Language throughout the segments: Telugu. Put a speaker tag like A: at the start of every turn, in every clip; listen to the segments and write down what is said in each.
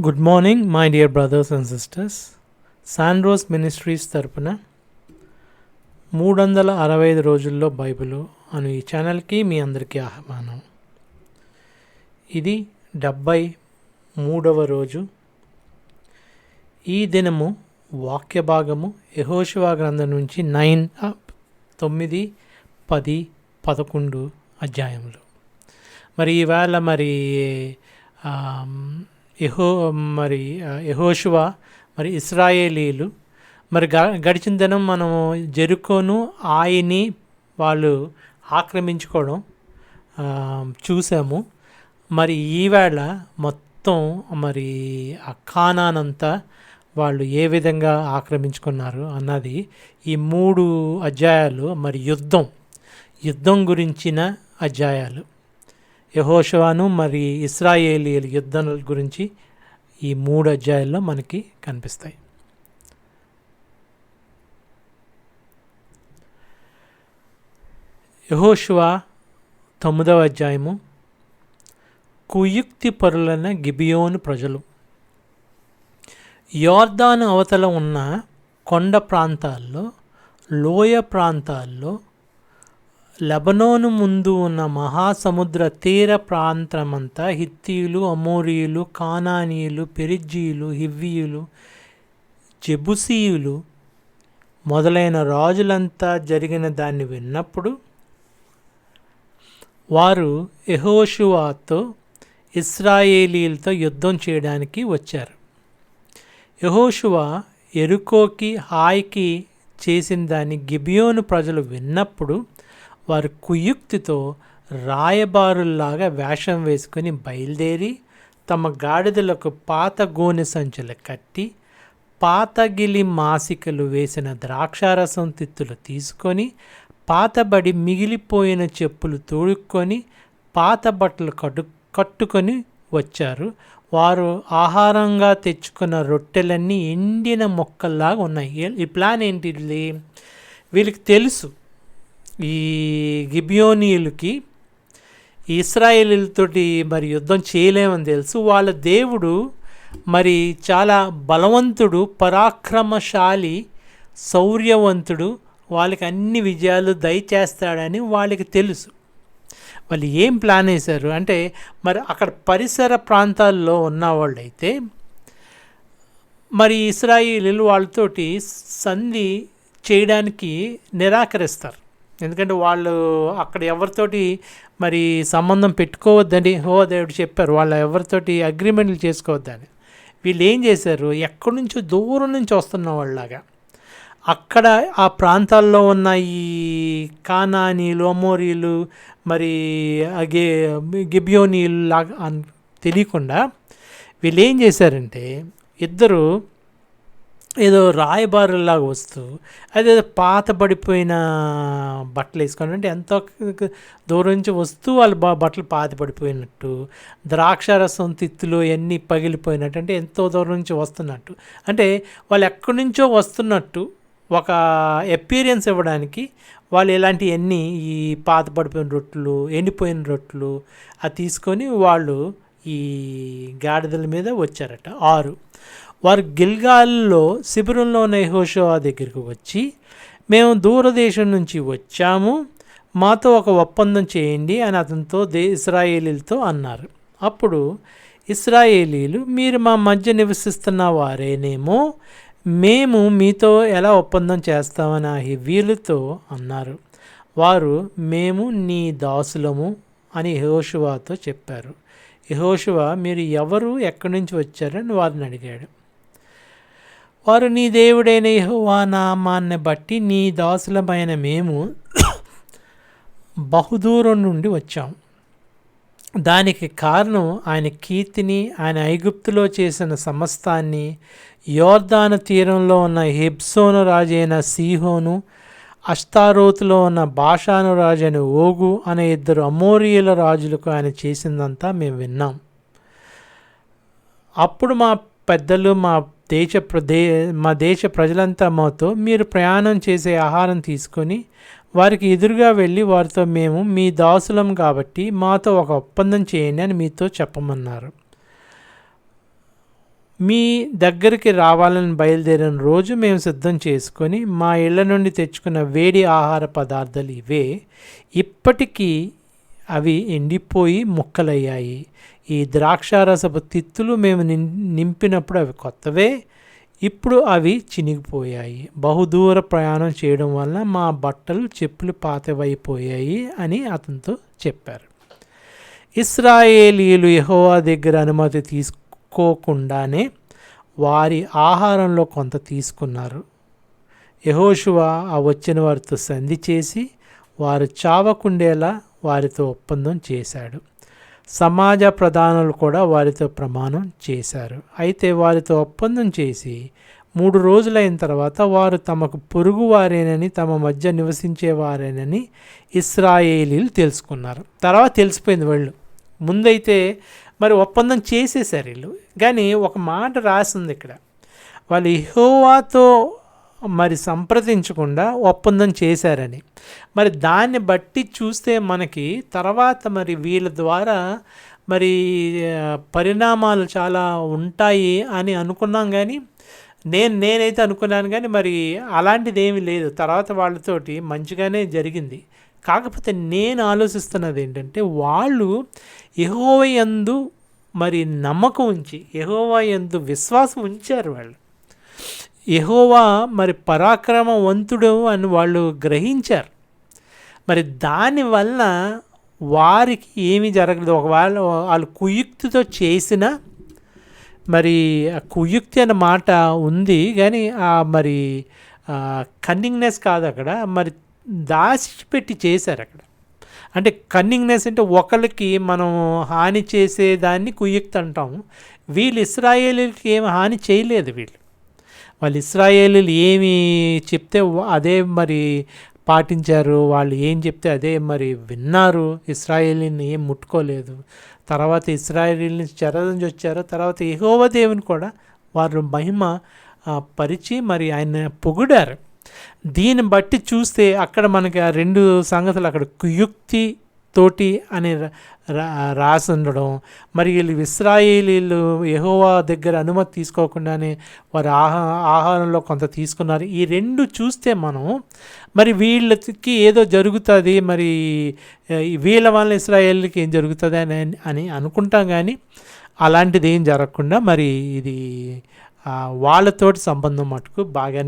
A: Good morning my dear brothers and sisters. Sanrose ministries తరపున 365 రోజుల్లో బైబిలు అను ఈ ఛానల్కి మీ అందరికీ ఆహ్వానం. ఇది 73వ రోజు. ఈ దినము వాక్య భాగము యెహోషువ గ్రంథం నుంచి 9, 10, 11 అధ్యాయములు. మరి ఈవేళ యెహోషువ ఇశ్రాయేలీలు గడిచిన దినం మనము జెరికోను ఆయన్ని వాళ్ళు ఆక్రమించుకోవడం చూసాము. ఈవేళ మొత్తం ఆ కానానంతా వాళ్ళు ఏ విధంగా ఆక్రమించుకున్నారు అన్నది ఈ 3 అధ్యాయాలు. యుద్ధం గురించిన అధ్యాయాలు. యెహోషువను ఇశ్రాయేలీయుల యుద్ధాల గురించి ఈ 3 అధ్యాయాల్లో మనకి కనిపిస్తాయి. యెహోషువ 9వ అధ్యాయము. కుయుక్తి పరులైన గిబియోను ప్రజలు. యోర్దాను అవతల ఉన్న కొండ ప్రాంతాల్లో, లోయ ప్రాంతాల్లో, లెబనోను ముందు ఉన్న మహాసముద్ర తీర ప్రాంతమంతా హిత్తీయులు, అమోరీయులు, కానానీయులు, పెరిజ్జీయులు, హివ్వీయులు, జెబూసీయులు మొదలైన రాజులంతా జరిగిన దాన్ని విన్నప్పుడు వారు యెహోషువతో ఇశ్రాయేలీయులతో యుద్ధం చేయడానికి వచ్చారు. యెహోషువ యెరికోకి, హాయికి చేసిన దాన్ని గిబియోను ప్రజలు విన్నప్పుడు వారు కుయుక్తితో రాయబారుల్లాగా వేషం వేసుకొని బయలుదేరి తమ గాడిదలకు పాత గోనె సంచులు కట్టి, పాతగిలి మాసికలు వేసిన ద్రాక్షారసం తిత్తులు తీసుకొని, పాతబడి మిగిలిపోయిన చెప్పులు తోడుక్కొని, పాత బట్టలు కట్టుకొని వచ్చారు. వారు ఆహారంగా తెచ్చుకున్న రొట్టెలన్నీ ఎండిన మొక్కల్లాగా ఉన్నాయి. ఈ ప్లాన్ ఏంటి? వీళ్ళకి తెలుసు, ఈ గిబియోనీయులకి ఇశ్రాయేలీలతోటి యుద్ధం చేయలేమని తెలుసు. వాళ్ళ దేవుడు చాలా బలవంతుడు, పరాక్రమశాలి, శౌర్యవంతుడు, వాళ్ళకి అన్ని విజయాలు దయచేస్తాడని వాళ్ళకి తెలుసు. వాళ్ళు ఏం ప్లాన్ వేశారు అంటే, అక్కడ పరిసర ప్రాంతాల్లో ఉన్నవాళ్ళైతే ఇశ్రాయేలీలు వాళ్ళతోటి సంధి చేయడానికి నిరాకరిస్తారు. ఎందుకంటే వాళ్ళు అక్కడ ఎవరితోటి సంబంధం పెట్టుకోవద్దని దేవుడు చెప్పారు. వాళ్ళు ఎవరితోటి అగ్రిమెంట్లు చేసుకోవద్దని. వీళ్ళు ఏం చేశారు, ఎక్కడి నుంచో దూరం నుంచి వస్తున్న వాళ్ళలాగా అక్కడ ఆ ప్రాంతాల్లో ఉన్న ఈ కానానీలు, అమోరీలు, గిబియోనీలు లాగా తెలియకుండా వీళ్ళు ఏం చేశారంటే, ఇద్దరు ఏదో రాయబారులాగా వస్తూ అదేదో పాత పడిపోయిన బట్టలు వేసుకొని, అంటే ఎంతో దూరం నుంచి వస్తూ వాళ్ళు బట్టలు పాత పడిపోయినట్టు, ద్రాక్షారసం తిత్తులు అన్నీ పగిలిపోయినట్టు, అంటే ఎంతో దూరం నుంచి వస్తున్నట్టు, అంటే వాళ్ళు ఎక్కడి నుంచో వస్తున్నట్టు ఒక అపీరియన్స్ ఇవ్వడానికి వాళ్ళు ఇలాంటివన్నీ ఈ పాత పడిపోయిన రొట్టెలు, ఎండిపోయిన రొట్టెలు అది తీసుకొని వాళ్ళు ఈ గాడిదల మీద వచ్చారట. 6 వారు గిల్గాల్లో శిబిరంలో ఉన్న యెహోషువ దగ్గరికి వచ్చి, మేము దూరదేశం నుంచి వచ్చాము, మాతో ఒక ఒప్పందం చేయండి అని అతనితో ఇశ్రాయేలీలతో అన్నారు. అప్పుడు ఇశ్రాయేలీలు, మీరు మా మధ్య నివసిస్తున్న వారేనేమో, మేము మీతో ఎలా ఒప్పందం చేస్తామని ఆ హివ్వీయులతో అన్నారు. వారు, మేము నీ దాసులము అని యెహోషువతో చెప్పారు. యెహోషువ, మీరు ఎవరు, ఎక్కడి నుంచి వచ్చారని వారిని అడిగాడు. వారు, నీ దేవుడైన యెహోవా నామాన్ని బట్టి నీ దాసులమైన మేము బహుదూరం నుండి వచ్చాం. దానికి కారణం ఆయన కీర్తిని, ఆయన ఐగుప్తులో చేసిన సమస్తాన్ని, యోర్దాను తీరంలో ఉన్న హెబ్సోను రాజైన సీహోను, అష్తారోతులో ఉన్న బాషాను రాజైన ఓగు అనే 2 అమోరీయుల రాజులకు ఆయన చేసిందంతా మేము విన్నాం. అప్పుడు మా పెద్దలు, మా దేశ ప్రజలంతా మాతో, మీరు ప్రయాణం చేసే ఆహారం తీసుకొని వారికి ఎదురుగా వెళ్ళి వారితో, మేము మీ దాసులం కాబట్టి మాతో ఒక ఒప్పందం చేయండి అని మీతో చెప్పమన్నారు. మీ దగ్గరికి రావాలని బయలుదేరిన రోజు మేము సిద్ధం చేసుకొని మా ఇళ్ళ నుండి తెచ్చుకున్న వేడి ఆహార పదార్థాలు ఇవే. ఇప్పటికీ అవి ఎండిపోయి ముక్కలయ్యాయి. ఈ ద్రాక్షారసపు తిత్తులు మేము నింపినప్పుడు అవి కొత్తవే, ఇప్పుడు అవి చినిగిపోయాయి. బహుదూర ప్రయాణం చేయడం వల్ల మా బట్టలు చెప్పులు పాతవైపోయాయి అని అతనితో చెప్పారు. ఇశ్రాయేలీయులు యెహోవా దగ్గర అనుమతి తీసుకోకుండానే వారి ఆహారంలో కొంత తీసుకున్నారు. యెహోషువ ఆ వచ్చిన వారితో సంధి చేసి వారు చావకుండేలా వారితో ఒప్పందం చేశాడు. సమాజ ప్రధానులు కూడా వారితో ప్రమాణం చేశారు. అయితే వారితో ఒప్పందం చేసి 3 రోజులైన తర్వాత వారు తమకు పొరుగువారేనని, తమ మధ్య నివసించేవారేనని ఇశ్రాయేలీలు తెలుసుకున్నారు. తర్వాత తెలిసిపోయింది. వాళ్ళు ముందైతే మరి ఒప్పందం చేసేసారు వీళ్ళు. కానీ ఒక మాట రాసింది ఇక్కడ, వాళ్ళు యెహోవాతో మరి సంప్రదించకుండా ఒప్పందం చేశారని. మరి దాన్ని బట్టి చూస్తే మనకి తర్వాత మరి వీళ్ళ ద్వారా మరి పరిణామాలు చాలా ఉంటాయి అని అనుకున్నాం. కానీ నేనైతే అనుకున్నాను, కానీ మరి అలాంటిది ఏమీ లేదు. తర్వాత వాళ్ళతోటి మంచిగానే జరిగింది. కాకపోతే నేను ఆలోచిస్తున్నది ఏంటంటే, వాళ్ళు యెహోవా యందు మరి నమ్మకం ఉంచి, యెహోవా యందు విశ్వాసం ఉంచారు. వాళ్ళు యెహోవా మరి పరాక్రమవంతుడు అని వాళ్ళు గ్రహించారు. మరి దానివల్ల వారికి ఏమీ జరగలేదు. ఒకవేళ వాళ్ళు కుయుక్తితో చేసిన, మరి కుయుక్తి అన్న మాట ఉంది కానీ మరి కన్నింగ్నెస్ కాదు అక్కడ, మరి దాచిపెట్టి చేశారు అక్కడ. అంటే కన్నింగ్నెస్ అంటే ఒకరికి మనం హాని చేసేదాన్ని కుయుక్తి అంటాము. వీళ్ళు ఇశ్రాయేలీలకి ఏమి హాని చేయలేదు. వాళ్ళు ఇశ్రాయేలీలు ఏమి చెప్తే అదే మరి పాటించారు. వాళ్ళు ఏం చెప్తే అదే మరి విన్నారు. ఇశ్రాయేలీని ఏం ముట్టుకోలేదు. తర్వాత ఇశ్రాయేలీని చెర నుంచి వచ్చారు. తర్వాత యెహోవా దేవుని కూడా వారు మహిమ పరిచి మరి ఆయన పొగిడారు. దీన్ని బట్టి చూస్తే అక్కడ మనకి 2 సంగతులు, అక్కడ కుయుక్తి తోటి అని రాసి ఉండడం, మరి వీళ్ళు ఇశ్రాయేలీలు యెహోవా దగ్గర అనుమతి తీసుకోకుండానే వారి ఆహారంలో కొంత తీసుకున్నారు. ఈ 2 చూస్తే మనం మరి వీళ్ళకి ఏదో జరుగుతుంది, మరి వీళ్ళ వల్ల ఇశ్రాయేలీకి ఏం జరుగుతుంది అని అనుకుంటాం. కానీ అలాంటిది ఏం జరగకుండా మరి ఇది వాళ్ళతోటి సంబంధం మటుకు బాగా.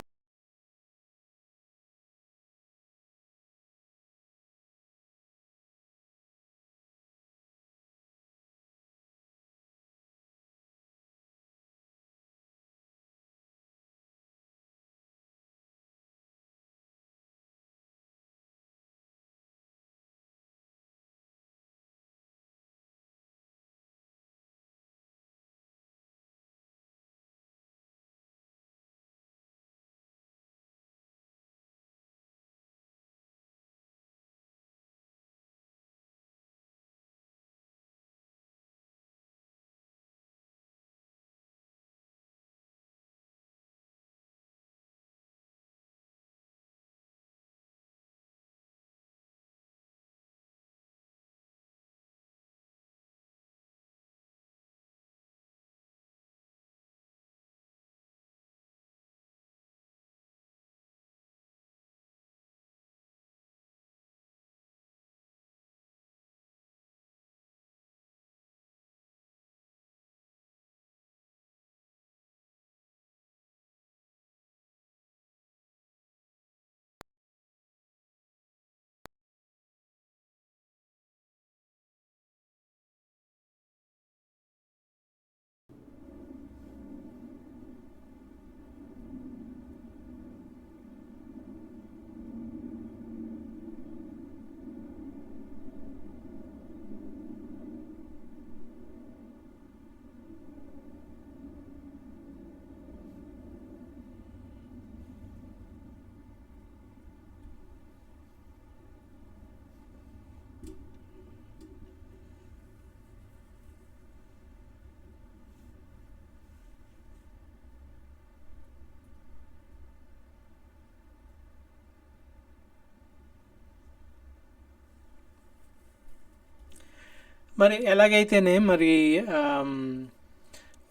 A: మరి ఎలాగైతేనే మరి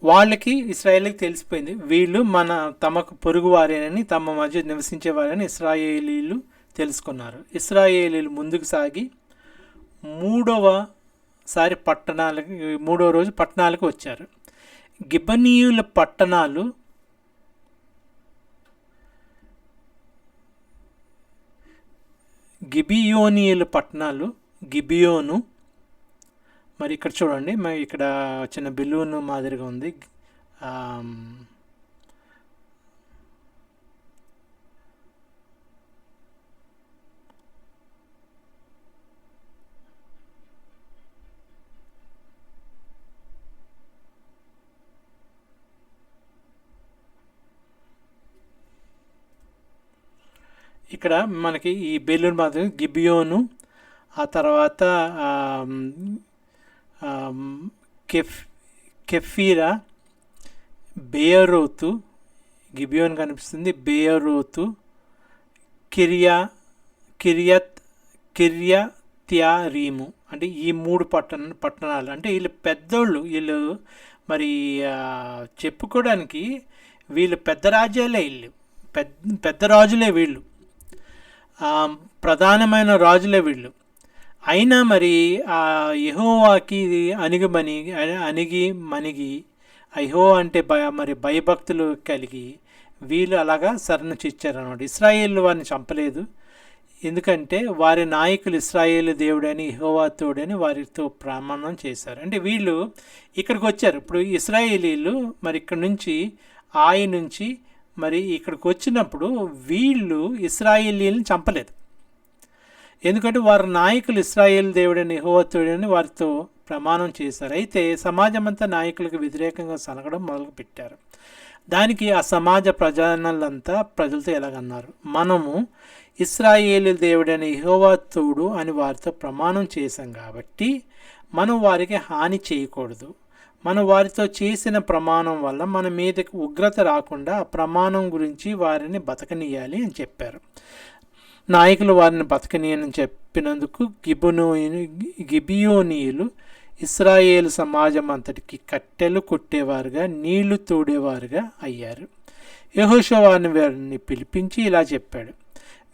A: వాళ్ళకి ఇశ్రాయేలీకి తెలిసిపోయింది, వీళ్ళు తమకు పొరుగువారేనని, తమ మధ్య నివసించేవారని ఇశ్రాయేలీలు తెలుసుకున్నారు. ఇశ్రాయేలీలు ముందుకు సాగి మూడవ రోజు పట్టణాలకు వచ్చారు. గిబనీయుల పట్టణాలు గిబియోనీయుల పట్టణాలు గిబియోను, మరి ఇక్కడ చూడండి, మరి ఇక్కడ చిన్న బిల్లును మాదిరిగా ఉంది. ఇక్కడ మనకి ఈ బెలూన్ మాదిరి గిబియోను, ఆ తర్వాత కెఫీరా, బేయరోతు, గిబియోన్ కనిపిస్తుంది, బేయరోతు, కిర్యత్యారీము, అంటే ఈ 3 పట్టణాలు. అంటే వీళ్ళు పెద్దోళ్ళు, వీళ్ళు మరి చెప్పుకోవడానికి వీళ్ళు పెద్ద రాజ్యాలే, వీళ్ళు పెద్ద రాజులే, వీళ్ళు ప్రధానమైన రాజులే వీళ్ళు. అయినా మరి ఆ యెహోవాకి అణిగి మణిగి, యెహోవా అంటే మరి భయభక్తులు కలిగి వీళ్ళు అలాగా శరణుచిచ్చారన్నమాట. ఇశ్రాయేలు వారిని చంపలేదు, ఎందుకంటే వారి నాయకులు ఇశ్రాయేలు దేవుడని, యెహోవా తోడని వారితో ప్రమాణం చేశారు. అంటే వీళ్ళు ఇక్కడికి వచ్చారు. ఇప్పుడు ఇశ్రాయేలీలు మరి ఇక్కడ నుంచి నుంచి మరి ఇక్కడికి వచ్చినప్పుడు వీళ్ళు ఇశ్రాయేలీలను చంపలేదు, ఎందుకంటే వారి నాయకులు ఇశ్రాయేల్ దేవుడని, యెహోవా తోడని వారితో ప్రమాణం చేశారు. అయితే సమాజం అంతా నాయకులకు వ్యతిరేకంగా సనగడం మొదలుపెట్టారు. దానికి ఆ సమాజ ప్రజలంతా ప్రజలతో ఎలాగన్నారు, మనము ఇశ్రాయేలు దేవుడని, యెహోవా తోడు అని వారితో ప్రమాణం చేశాం కాబట్టి మనం వారికి హాని చేయకూడదు. మనం వారితో చేసిన ప్రమాణం వల్ల మన మీదకి ఉగ్రత రాకుండా ఆ ప్రమాణం గురించి వారిని బతకనీయాలి అని చెప్పారు. నాయకులు వారిని బతకనీయని చెప్పినందుకు గిబియోనీయులు ఇశ్రాయేలు సమాజం అంతటికి కట్టెలు కొట్టేవారుగా, నీళ్లు తోడేవారుగా అయ్యారు. యెహోషువ వారిని పిలిపించి ఇలా చెప్పాడు,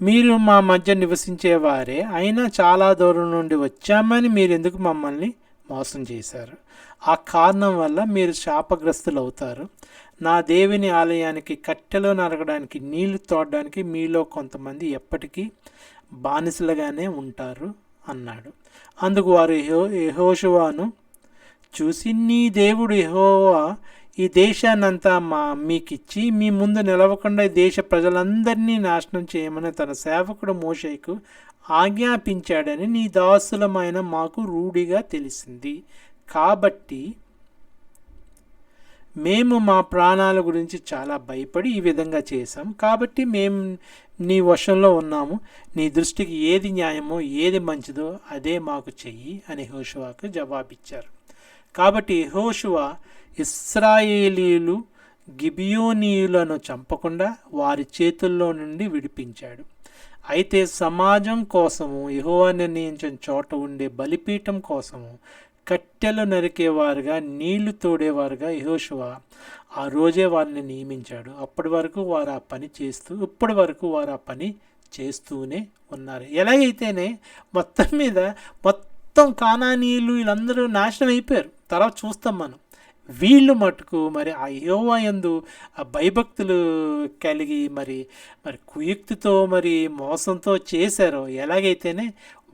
A: మీరు మా మధ్య నివసించేవారే, అయినా చాలా దూరం నుండి వచ్చామని మీరు ఎందుకు మమ్మల్ని మోసం చేశారు? ఆ కారణం వల్ల మీరు శాపగ్రస్తులు అవుతారు. నా దేవుని ఆలయానికి కట్టెలు నరకడానికి, నీళ్లు తోడడానికి మీలో కొంతమంది ఎప్పటికీ బానిసలుగానే ఉంటారు అన్నాడు. అందుకు వారు యెహోషువను చూసి, నీ దేవుడు యెహోవా ఈ దేశాన్నంతా మీకిచ్చి మీ ముందు నిలవకుండా ఈ దేశ ప్రజలందరినీ నాశనం చేయమని తన సేవకుడు మోషేకు ఆజ్ఞాపించాడని నీ దాసులమైన మాకు రూఢిగా తెలిసింది. కాబట్టి మేము మా ప్రాణాల గురించి చాలా భయపడి ఈ విధంగా చేశాం. కాబట్టి మేము నీ వశంలో ఉన్నాము. నీ దృష్టికి ఏది న్యాయమో, ఏది మంచిదో అదే మాకు చెయ్యి అని యెహోషువకు జవాబిచ్చారు. కాబట్టి యెహోషువ ఇశ్రాయేలీలు గిబియోనీయులను చంపకుండా వారి చేతుల్లో నుండి విడిపించాడు. అయితే సమాజం కోసము, యెహోవా నిర్ణయించిన చోట ఉండే బలిపీఠం కోసము కట్టెలు నరికేవారుగా, నీళ్లు తోడేవారుగా యెహోషువ ఆ రోజే వారిని నియమించాడు. ఇప్పటి వరకు వారు ఆ పని చేస్తూనే ఉన్నారు. ఎలాగైతేనే మొత్తం కానానీయులు వీళ్ళందరూ నాశనం అయిపోయారు. తర్వాత చూస్తాం మనం. వీళ్ళు మటుకు మరి ఆ యెహోవా యందు ఆ భయభక్తులు కలిగి మరి కుయుక్తితో మరి మోసంతో చేశారో, ఎలాగైతేనే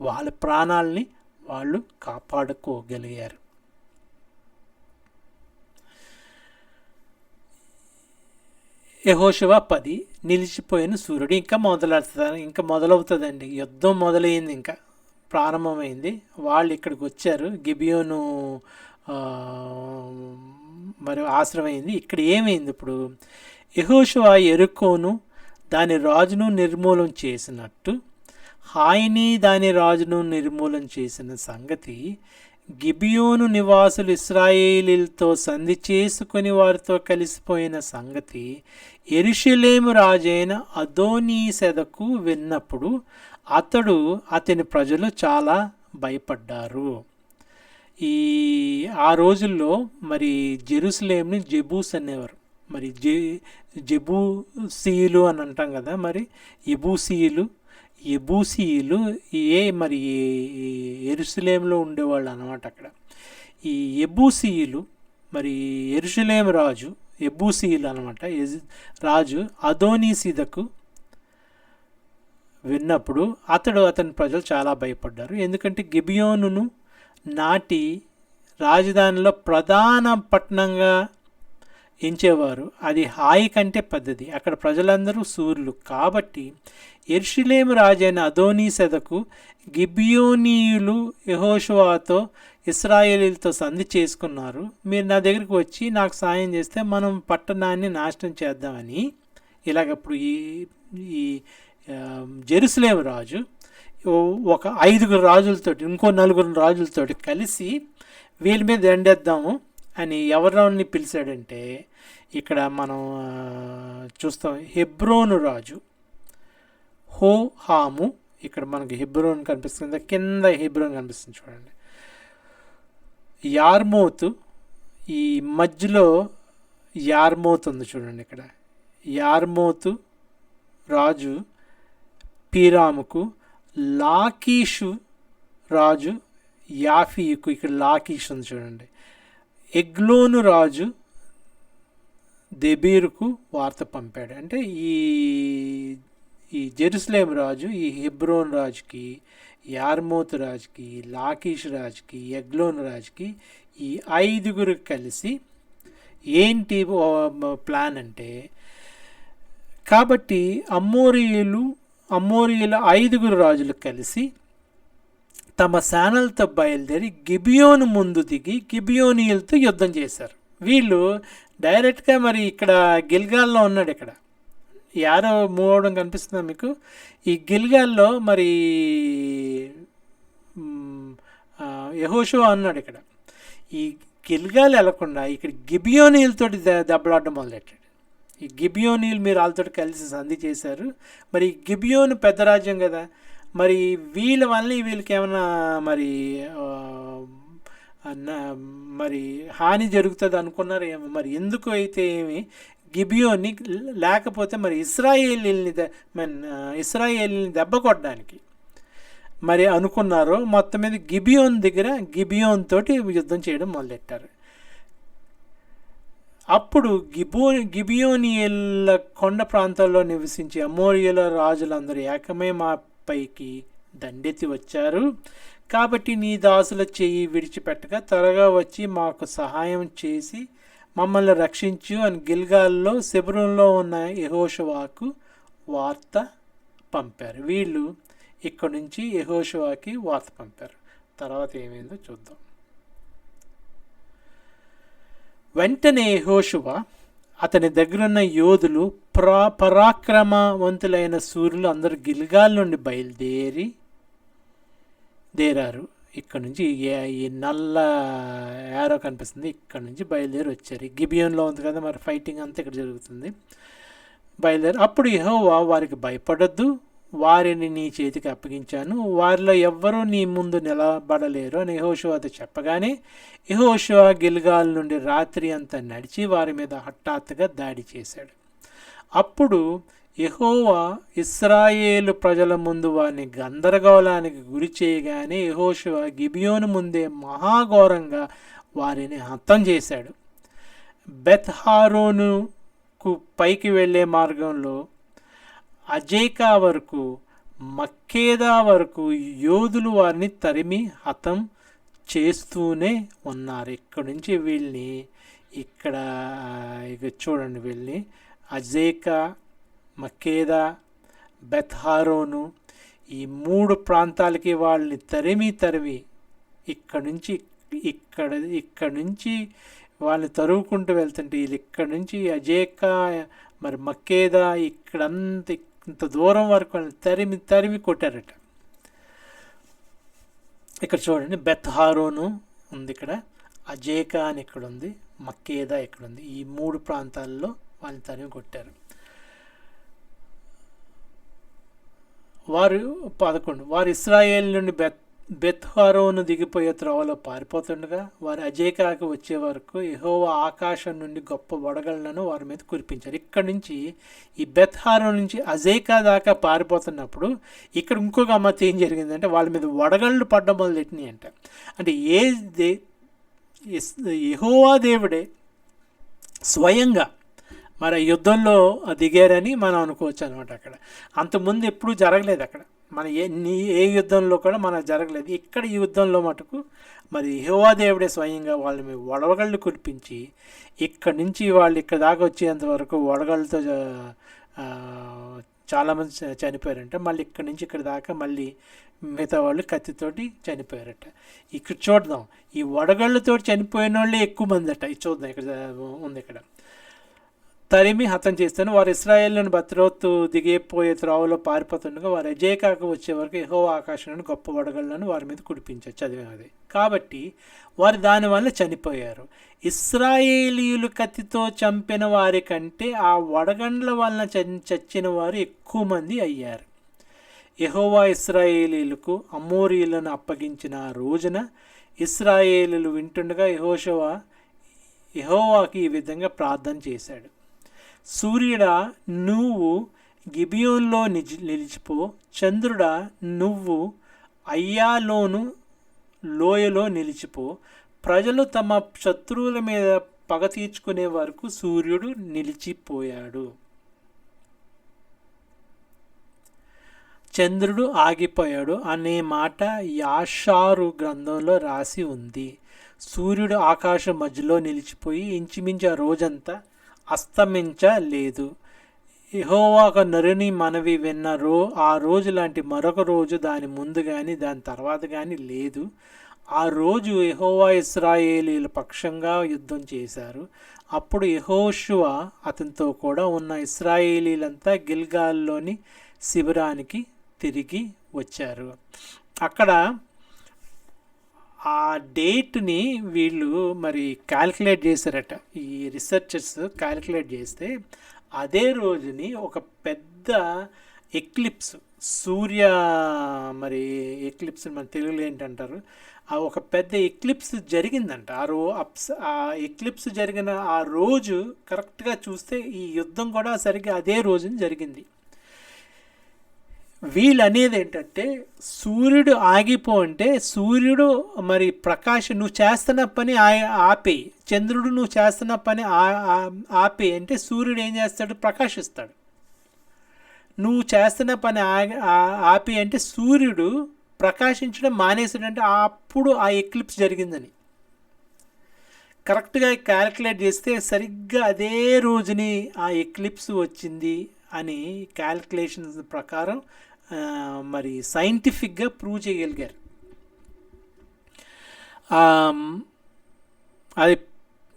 A: వాళ్ళ ప్రాణాలని వాళ్ళు కాపాడుకోగలిగారు. యెహోషువ 10 నిలిచిపోయిన సూర్యుడు. ఇంకా మొదలవుతుందండి. యుద్ధం మొదలైంది, ఇంకా ప్రారంభమైంది. వాళ్ళు ఇక్కడికి వచ్చారు, గిబియోను మరి ఆశ్రమైంది. ఇక్కడ ఏమైంది? ఇప్పుడు యెహోషువ యెరికోను దాని రాజును నిర్మూలన చేసినట్టు హాయిని దాని రాజును నిర్మూలన చేసిన సంగతి, గిబియోను నివాసులు ఇశ్రాయేలీలతో సంధి చేసుకుని వారితో కలిసిపోయిన సంగతి యెరూషలేము రాజైన అదోనీసెదకు విన్నప్పుడు అతని ప్రజలు చాలా భయపడ్డారు. ఈ ఆ రోజుల్లో మరి జెరూసలేంని జెబూస్ అనేవారు. మరి జెబూసీయులు అని అంటాం కదా, మరి ఎబూసీయులు మరి యెరూషలేములో ఉండేవాళ్ళు అన్నమాట అక్కడ. ఈ ఎబూసీయులు మరి యెరూషలేం రాజు ఎబూసీయులు అనమాట. రాజు అదోనీసిదకు విన్నప్పుడు అతని ప్రజలు చాలా భయపడ్డారు. ఎందుకంటే గిబియోనును నాటి రాజధానిలో ప్రధాన పట్టణంగా ఎంచేవారు. అది హాయి కంటే పెద్దది, అక్కడ ప్రజలందరూ సూర్యులు. కాబట్టి యెరూషలేము రాజైన అదోనీసెదకు గిబియోనీయులు యెహోషువతో ఇశ్రాయేలీలతో సంధి చేసుకున్నారు. మీరు నా దగ్గరికి వచ్చి నాకు సాయం చేస్తే మనం పట్టణాన్ని నాశనం చేద్దామని. ఇలాగప్పుడు ఈ జెరూసలేం రాజు ఒక 5 రాజులతోటి ఇంకో 4 రాజులతోటి కలిసి వీళ్ళ మీద ఎండేద్దాము అని ఎవరిని పిలిచాడంటే, ఇక్కడ మనం చూస్తాం హెబ్రోను రాజు హోహాము. ఇక్కడ మనకి హెబ్రోన్ కనిపిస్తుంది, కింద హెబ్రోన్ కనిపిస్తుంది చూడండి. యార్మోతు, ఈ మధ్యలో యార్మోతు ఉంది చూడండి. ఇక్కడ యార్మోతు రాజు పీరాముకు, లాకీషు రాజు యాఫీకు, ఇక్కడ లాకీష్ ఉంది చూడండి. ఎగ్లోను రాజు దెబీరుకు వార్త పంపాడు. అంటే ఈ జెరూసలేం రాజు ఈ హెబ్రోన్ రాజుకి, యార్మోతు రాజుకి, లాకీష్ రాజుకి, ఎగ్లోన్ రాజుకి, ఈ 5 కలిసి ఏంటి ప్లాన్ అంటే, కాబట్టి అమోరీయుల 5 రాజులు కలిసి తమ సేనలతో బయలుదేరి గిబియోను ముందు దిగి గిబియోనీయులతో యుద్ధం చేశారు. వీళ్ళు డైరెక్ట్గా మరి ఇక్కడ గిల్గాల్లో ఉన్నాడు. ఇక్కడ యారో మూవ్ అవడం కనిపిస్తుందా మీకు? ఈ గిల్గాల్లో మరి యెహోషువ అన్నాడు. ఇక్కడ ఈ గిల్గాల్ వెళ్లకుండా ఇక్కడ గిబియోనీయులతోటి దెబ్బలాడడం మొదలెట్టాడు. ఈ గిబియోనీయులు మీరు వాళ్ళతో కలిసి సంధి చేశారు. మరి గిబియోను పెద్ద రాజ్యం కదా, మరి వీళ్ళ వల్ల వీళ్ళకి ఏమైనా మరి హాని జరుగుతుంది అనుకున్నారు ఏమో. మరి ఎందుకు అయితే ఏమి గిబియోని లేకపోతే మరి ఇస్రాయేలీని దెబ్బ కొట్టడానికి మరి అనుకున్నారో, మొత్తం మీద గిబియోన్ తోటి యుద్ధం చేయడం మొదలెట్టారు. అప్పుడు గిబియోనీయుల కొండ ప్రాంతాల్లో నివసించే అమోరీయుల రాజులందరూ ఏకమై మా పైకి దండెత్తి వచ్చారు. కాబట్టి నీ దాసుల చెయ్యి విడిచిపెట్టగా త్వరగా వచ్చి మాకు సహాయం చేసి మమ్మల్ని రక్షించు అని గిల్గాల్లో శెబ్రోనులో ఉన్న యెహోషువకు వార్త పంపారు. వీళ్ళు ఇక్కడి నుంచి యెహోషువకి వార్త పంపారు. తర్వాత ఏమైందో చూద్దాం. వెంటనే యెహోషువ అతని దగ్గరున్న యోధులు పరాక్రమవంతులైన సూర్యులు అందరూ గిల్గాల్ నుండి బయలుదేరారు. ఇక్కడ నుంచి ఈ నల్ల యారో కనిపిస్తుంది, ఇక్కడ నుంచి బయలుదేరి వచ్చారు. గిబియోన్లో ఉంది కదా మరి ఫైటింగ్ అంతా ఇక్కడ జరుగుతుంది. బయలుదేరి అప్పుడు యెహోవా వారికి భయపడొద్దు, వారిని నీ చేతికి అప్పగించాను, వారిలో ఎవ్వరూ నీ ముందు నిలబడలేరు అని యెహోషువతో చెప్పగానే యెహోషువ గిల్గాల్ నుండి రాత్రి అంతా నడిచి వారి మీద హఠాత్తుగా దాడి చేశాడు. అప్పుడు యెహోవా ఇశ్రాయేలు ప్రజల ముందు వారిని గందరగోళానికి గురి చేయగానే యెహోషువ గిబియోను ముందే మహాఘోరంగా వారిని హతం చేశాడు. బెత్హారోనుకు పైకి వెళ్ళే మార్గంలో అజేకా వరకు, మక్కేదా వరకు యోధులు వారిని తరిమి హతం చేస్తూనే ఉన్నారు. ఇక్కడ నుంచి వీళ్ళని ఇక్కడ ఇక చూడండి, వీళ్ళని అజేకా, మక్కేదా, బెత్హారోను ఈ 3 ప్రాంతాలకి వాళ్ళని తరిమి ఇక్కడ నుంచి వాళ్ళని తరువుకుంటూ వెళ్తుంటే వీళ్ళు ఇక్కడ నుంచి అజేకా మరి మక్కేదా ఇంత దూరం వరకు వాళ్ళని తరిమి కొట్టారట. ఇక్కడ చూడండి, బెత్హారోను ఉంది, ఇక్కడ అజేకా అని ఇక్కడ ఉంది, మక్కేదా ఇక్కడ ఉంది. ఈ 3 ప్రాంతాల్లో వాళ్ళని తరిమి కొట్టారు. వారు 11 వారు ఇశ్రాయేలు నుండి బెత్‌హోరోను దిగిపోయే త్రోవలో పారిపోతుండగా వారు అజేకాకు వచ్చే వరకు యెహోవా ఆకాశం నుండి గొప్ప వడగళ్లను వారి మీద కురిపించారు. ఇక్కడ నుంచి ఈ బెత్‌హోరోను నుంచి అజేకా దాకా పారిపోతున్నప్పుడు ఇక్కడ ఇంకో గమ్మత్తు ఏం జరిగిందంటే వాళ్ళ మీద వడగళ్ళు పడ్డం మొదలెట్టినాయి అంట. అంటే యెహోవా దేవుడే స్వయంగా మరి యుద్ధంలో దిగారని మనం అనుకోవచ్చు అనమాట. అక్కడ అంతకుముందు ఎప్పుడూ జరగలేదు. అక్కడ మన ఏ యుద్ధంలో కూడా మనకు జరగలేదు. ఇక్కడ ఈ యుద్ధంలో మటుకు మరి యెహోవా దేవుడే స్వయంగా వాళ్ళ మీద వడగళ్ళు కురిపించి ఇక్కడి నుంచి వాళ్ళు ఇక్కడ దాకా వచ్చేంత వరకు వడగళ్ళతో చాలామంది చనిపోయారంట. మళ్ళీ ఇక్కడి నుంచి ఇక్కడ దాకా మళ్ళీ మిగతా వాళ్ళు కత్తితోటి చనిపోయారట. ఇక్కడ చూద్దాం, ఈ వడగళ్ళతో చనిపోయిన వాళ్ళే ఎక్కువ మంది అట. ఇది చూద్దాం, ఇక్కడ ఉంది. ఇక్కడ తరిమి హతం చేస్తాను. వారు ఇశ్రాయేలును బత్రోతు దిగిపోయే త్రోవలో పారిపోతుండగా వారు అజేకాకు వచ్చే వరకు యెహోవా ఆకాశంలోని గొప్ప వడగళ్లను వారి మీద కురిపించారు. చదివినది కాబట్టి వారు దానివల్ల చనిపోయారు. ఇశ్రాయేలీయులు కత్తితో చంపిన వారి కంటే ఆ వడగండ్ల వలన చచ్చిన వారు ఎక్కువ మంది అయ్యారు. యెహోవా ఇశ్రాయేలీయులకు అమోరీయులను అప్పగించిన ఆ రోజున ఇశ్రాయేలీయులు వింటుండగా యెహోవాకి ఈ విధంగా ప్రార్థన చేశాడు. సూర్యుడా, నువ్వు గిబియోన్లో నిలిచిపో. చంద్రుడా, నువ్వు అయ్యాలోను లోయలో నిలిచిపో. ప్రజలు తమ శత్రువుల మీద పగ తీర్చుకునే వరకు సూర్యుడు నిలిచిపోయాడు. చంద్రుడు ఆగిపోయాడు అనే మాట యాషారు గ్రంథంలో రాసి ఉంది. సూర్యుడు ఆకాశం మధ్యలో నిలిచిపోయి ఇంచుమించు ఆ రోజంతా అస్తమించలేదు. యెహోవా ఒక నరుని మనవి విన్న ఆ రోజు లాంటి మరొక రోజు దాని ముందు కానీ దాని తర్వాత కానీ లేదు. ఆ రోజు యెహోవా ఇశ్రాయేలీయుల పక్షంగా యుద్ధం చేశారు. అప్పుడు యెహోషువ అతనితో కూడా ఉన్న ఇశ్రాయేలీలంతా గిల్గాల్లోని శిబిరానికి తిరిగి వచ్చారు. అక్కడ ఆ డేట్ని వీళ్ళు మరి క్యాల్కులేట్ చేశారట. ఈ రీసెర్చర్స్ క్యాల్కులేట్ చేస్తే అదే రోజుని ఒక పెద్ద ఎక్లిప్స్, సూర్య మరి ఎక్లిప్స్ మన తెలుగులో ఏంటంటారు, ఆ ఒక పెద్ద ఎక్లిప్స్ జరిగిందంట. ఆ ఎక్లిప్స్ జరిగిన ఆ రోజు కరెక్ట్గా చూస్తే ఈ యుద్ధం కూడా సరిగ్గా అదే రోజున జరిగింది. వీళ్ళు అనేది ఏంటంటే సూర్యుడు ఆగిపో అంటే సూర్యుడు మరి ప్రకాశం నువ్వు చేస్తున్న పని ఆపే, చంద్రుడు నువ్వు చేస్తున్న పని ఆపే అంటే సూర్యుడు ఏం చేస్తాడు, ప్రకాశిస్తాడు. నువ్వు చేస్తున్న పని ఆపి అంటే సూర్యుడు ప్రకాశించడం మానేసాడు. అంటే అప్పుడు ఆ ఎక్లిప్స్ జరిగిందని కరెక్ట్గా క్యాల్కులేట్ చేస్తే సరిగ్గా అదే రోజుని ఆ ఎక్లిప్స్ వచ్చింది అని క్యాల్కులేషన్స్ ప్రకారం మరి సైంటిఫిక్గా ప్రూవ్ చేయగలిగారు. అది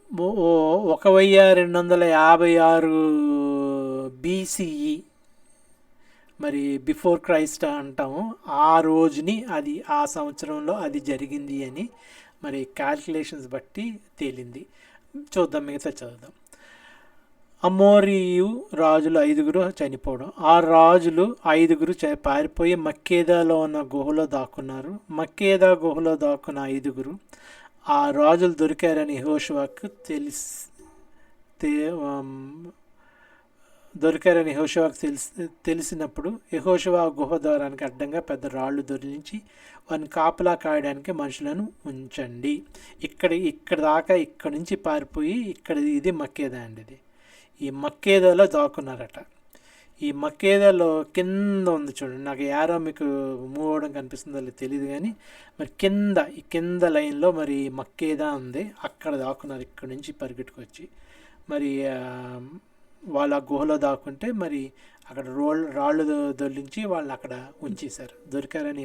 A: 1256 BCE మరి బిఫోర్ క్రైస్ట్ అంటాము. ఆ రోజుని అది ఆ సంవత్సరంలో అది జరిగింది అని మరి క్యాల్కులేషన్స్ బట్టి తేలింది. చూద్దాం, మిగతా చదువుదాం. అమోరీయు రాజులు 5 చనిపోవడం. ఆ రాజులు 5 పారిపోయి మక్కేదాలో ఉన్న గుహలో దాక్కున్నారు. మక్కేదా గుహలో దాక్కున్న 5 ఆ రాజులు దొరికారని యెహోషువకు తెలిసినప్పుడు యెహోషువ గుహ ద్వారానికి అడ్డంగా పెద్ద రాళ్ళు దొరించి వారిని కాపలా కాయడానికి మనుషులను ఉంచండి. ఇక్కడ దాకా ఇక్కడ నుంచి పారిపోయి ఇది మక్కేదా అండి. ఇది ఈ మక్కేదాలో దాక్కున్నారట. ఈ మక్కేదాలో కింద ఉంది చూడండి, నాకు యారో మీకు మూవ్ అవ్వడం కనిపిస్తుందో తెలియదు కానీ మరి ఈ కింద లైన్లో మరి మక్కేదా ఉంది. అక్కడ దాక్కున్నారు. ఇక్కడ నుంచి పరిగెట్టుకొచ్చి మరి వాళ్ళ గుహలో దాక్కుంటే మరి అక్కడ రాళ్ళు దొల్లించి వాళ్ళని అక్కడ ఉంచేశారు. దొరికారని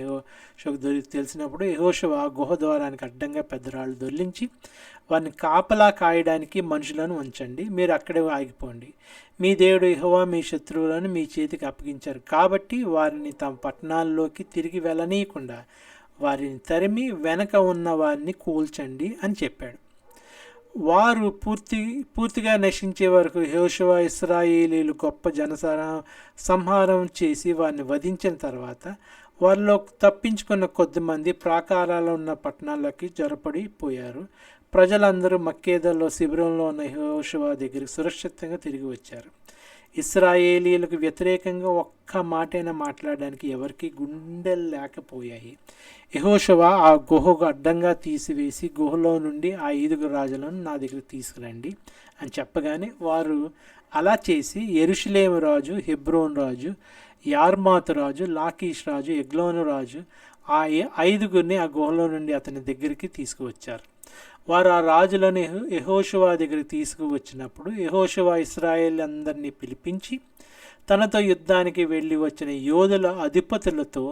A: తెలిసినప్పుడు యెహోషువ గుహ ద్వారానికి అడ్డంగా పెద్ద రాళ్ళు దొల్లించి వారిని కాపలా కాయడానికి మనుషులను ఉంచండి, మీరు అక్కడే ఆగిపోండి. మీ దేవుడు యెహోవా మీ శత్రువులను మీ చేతికి అప్పగించారు కాబట్టి వారిని తమ పట్టణాల్లోకి తిరిగి వెళ్ళనీయకుండా వారిని తరిమి వెనక ఉన్న వారిని కూల్చండి అని చెప్పాడు. వారు పూర్తిగా నశించే వరకు యెహోషువ ఇశ్రాయేలీయులు గొప్ప సంహారం చేసి వారిని వధించిన తర్వాత వారిలో తప్పించుకున్న కొద్దిమంది ప్రాకారాల్లో ఉన్న పట్టణాల్లోకి జొరపడిపోయారు. ప్రజలందరూ మక్కేదాలో శిబిరంలో ఉన్న యెహోషువ దగ్గరికి సురక్షితంగా తిరిగి వచ్చారు. ఇశ్రాయేలీయులకు వ్యతిరేకంగా ఒక్క మాటైనా మాట్లాడడానికి ఎవరికి గుండెలు లేకపోయాయి. యెహోషువ ఆ గుహకు అడ్డంగా తీసివేసి, గుహలో నుండి ఆ 5 రాజులను నా దగ్గర తీసుకురండి అని చెప్పగానే వారు అలా చేసి యెరూషలేము రాజు, హెబ్రోన్ రాజు, యార్మాతు రాజు, లాకీష్ రాజు, ఎగ్లోను రాజు ఆ 5గురిని ఆ గుహలో నుండి అతని దగ్గరికి తీసుకువచ్చారు. వారు ఆ రాజులను యెహోషువ దగ్గరికి తీసుకువచ్చినప్పుడు యెహోషువ ఇశ్రాయేలు అందరినీ పిలిపించి తనతో యుద్ధానికి వెళ్ళి వచ్చిన యోధుల అధిపతులతో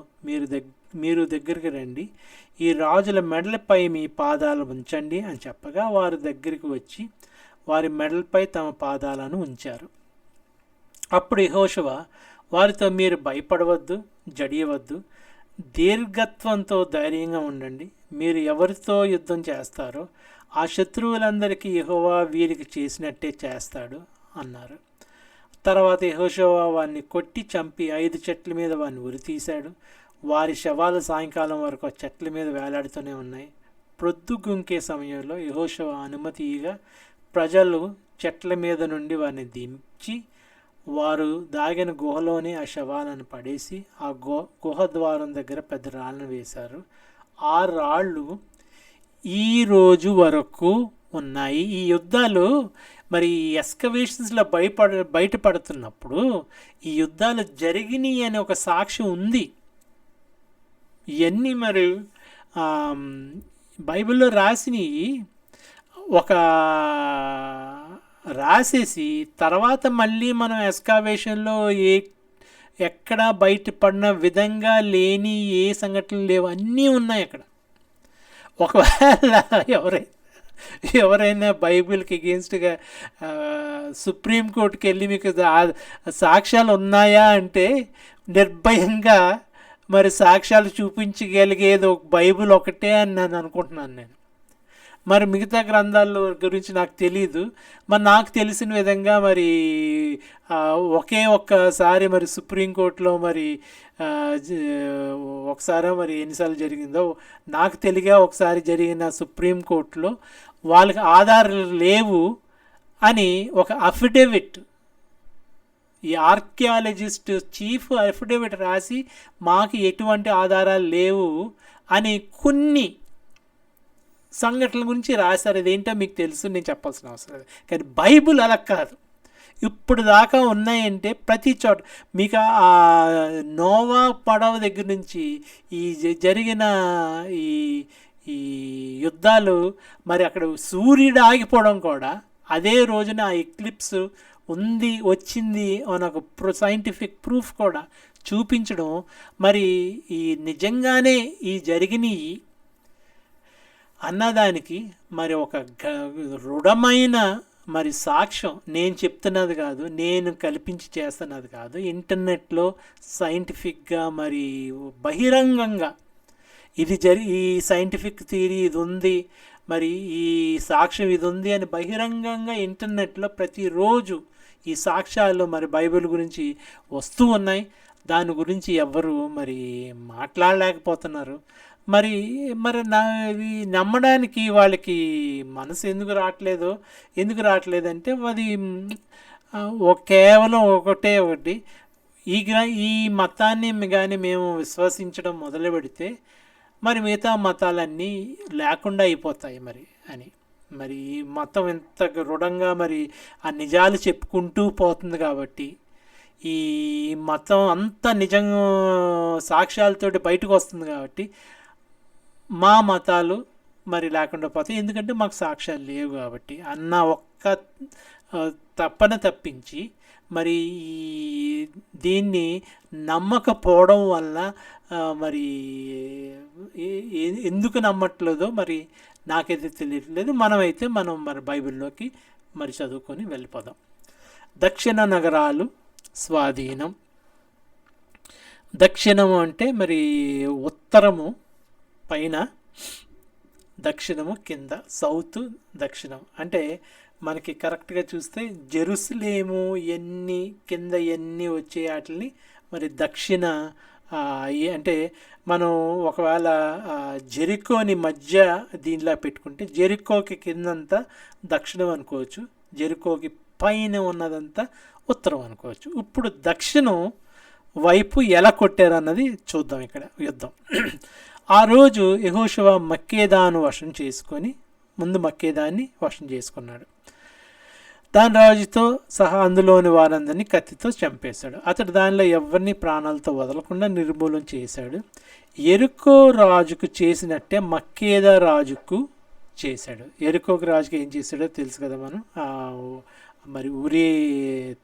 A: మీరు దగ్గరికి రండి, ఈ రాజుల మెడలపై మీ పాదాలు ఉంచండి అని చెప్పగా వారి దగ్గరికి వచ్చి వారి మెడలపై తమ పాదాలను ఉంచారు. అప్పుడు యెహోషువ వారితో, మీరు భయపడవద్దు, జడియవద్దు, దీర్ఘత్వంతో ధైర్యంగా ఉండండి. మీరు ఎవరితో యుద్ధం చేస్తారో ఆ శత్రువులందరికీ యెహోవా వీరికి చేసినట్టే చేస్తాడు అన్నారు. తర్వాత యెహోషువ వారిని కొట్టి చంపి 5 చెట్ల మీద వారిని ఉరితీశాడు. వారి శవాలు సాయంకాలం వరకు ఆ చెట్ల మీద వేలాడుతూనే ఉన్నాయి. ప్రొద్దుగుంకే సమయంలో యెహోషువ అనుమతిగా ప్రజలు చెట్ల మీద నుండి వారిని దించి వారు దాగిన గుహలోనే ఆ శవాలను పడేసి ఆ గుహ ద్వారం దగ్గర పెద్ద రాళ్ళను వేశారు. ఆ రాళ్ళు ఈ రోజు వరకు ఉన్నాయి. ఈ యుద్ధాలు మరి ఎస్కవేషన్స్లో బయటపడుతున్నప్పుడు ఈ యుద్ధాలు జరిగినాయి అనే ఒక సాక్ష్యం ఉంది. ఇవన్నీ మరి బైబిల్లో రాసినవి ఒక రాసేసి తర్వాత మళ్ళీ మనం ఎస్కావేషన్లో ఎక్కడ బయటపడిన విధంగా లేని ఏ సంఘటనలు లేవు, అన్నీ ఉన్నాయి అక్కడ. ఒకవేళ ఎవరైనా బైబిల్కి అగెన్స్ట్గా సుప్రీంకోర్టుకి వెళ్ళి మీకు సాక్ష్యాలు ఉన్నాయా అంటే నిర్భయంగా మరి సాక్ష్యాలు చూపించగలిగేది ఒక బైబిల్ ఒకటే అని నేను అనుకుంటున్నాను. నేను మరి మిగతా గ్రంథాల గురించి నాకు తెలీదు. మరి నాకు తెలిసిన విధంగా మరి ఒక్కసారి మరి సుప్రీంకోర్టులో మరి ఒకసారి మరి ఎన్నిసార్లు జరిగిందో నాకు తెలియగా ఒకసారి జరిగిన సుప్రీంకోర్టులో వాళ్ళకి ఆధారాలు లేవు అని ఒక అఫిడవిట్, ఈ ఆర్కియాలజిస్ట్ చీఫ్ అఫిడవిట్ రాసి మాకు ఎటువంటి ఆధారాలు లేవు అని కొన్ని సంఘటనల గురించి రాశారు. అదేంటో మీకు తెలుసు, నేను చెప్పాల్సిన అవసరం లేదు. కానీ బైబుల్ అలా కాదు. ఇప్పుడు దాకా ఉన్నాయంటే ప్రతి చోట మీకు ఆ నోవా పడవ దగ్గర నుంచి ఈ జరిగిన ఈ ఈ యుద్ధాలు మరి అక్కడ సూర్యుడు ఆగిపోవడం కూడా అదే రోజున ఆ ఎక్లిప్స్ వచ్చింది అని ఒక సైంటిఫిక్ ప్రూఫ్ కూడా చూపించడం మరి ఈ నిజంగానే ఈ జరిగినవి అన్నదానికి మరి ఒక దృఢమైన మరి సాక్ష్యం నేను చెప్తున్నది కాదు, నేను కల్పించి చేస్తున్నది కాదు. ఇంటర్నెట్లో సైంటిఫిక్గా మరి బహిరంగంగా ఈ సైంటిఫిక్ థియరీ ఇది ఉంది, మరి ఈ సాక్ష్యం ఇది ఉంది అని బహిరంగంగా ఇంటర్నెట్లో ప్రతిరోజు ఈ సాక్ష్యాలు మరి బైబిల్ గురించి వస్తూ ఉన్నాయి. దాని గురించి ఎవ్వరు మరి మాట్లాడలేకపోతున్నారు. మరి నమ్మడానికి వాళ్ళకి మనసు ఎందుకు రావట్లేదంటే అది కేవలం ఒకటి, ఈ మతాన్ని కానీ మేము విశ్వసించడం మొదలు పెడితే మరి మిగతా మతాలన్నీ లేకుండా అయిపోతాయి మరి ఈ మతం ఎంత దృఢంగా మరి ఆ నిజాలు చెప్పుకుంటూ పోతుంది కాబట్టి ఈ మతం అంత నిజంగా సాక్ష్యాలతోటి బయటకు వస్తుంది కాబట్టి మా మతాలు మరి లేకుండా పోతాయి, ఎందుకంటే మాకు సాక్ష్యాలు లేవు కాబట్టి అన్న ఒక్క తప్పన తప్పించి మరి దీన్ని నమ్మకపోవడం వల్ల మరి ఎందుకు నమ్మట్లేదో మరి నాకైతే తెలియట్లేదు. మనం మరి బైబిల్లోకి మరి చదువుకొని వెళ్ళిపోదాం. దక్షిణ నగరాలు స్వాధీనం. దక్షిణము అంటే మరి ఉత్తరము పైన, దక్షిణము కింద, సౌత్ దక్షిణం అంటే మనకి కరెక్ట్గా చూస్తే జెరూసలేము కింద వచ్చే వాటిని మరి దక్షిణ అంటే మనం ఒకవేళ జెరికోని మధ్య దీనిలా పెట్టుకుంటే జెరికోకి కిందంతా దక్షిణం అనుకోవచ్చు, జెరికోకి పైన ఉన్నదంతా ఉత్తరం అనుకోవచ్చు. ఇప్పుడు దక్షిణం వైపు ఎలా కొట్టారన్నది చూద్దాం ఇక్కడ యుద్ధం. ఆ రోజు యెహోషువ మక్కేదాను వశం చేసుకొని, ముందు మక్కేదాన్ని వశం చేసుకున్నాడు. దాని రాజుతో సహా అందులోని వారందరినీ కత్తితో చంపేశాడు. అతడు దానిలో ఎవరిని ప్రాణాలతో వదలకుండా నిర్మూలన చేశాడు. యెరికో రాజుకు చేసినట్టే మక్కేదా రాజుకు చేశాడు. యెరికోకి రాజుకి ఏం చేశాడో తెలుసు కదా మనం. మరి ఉరి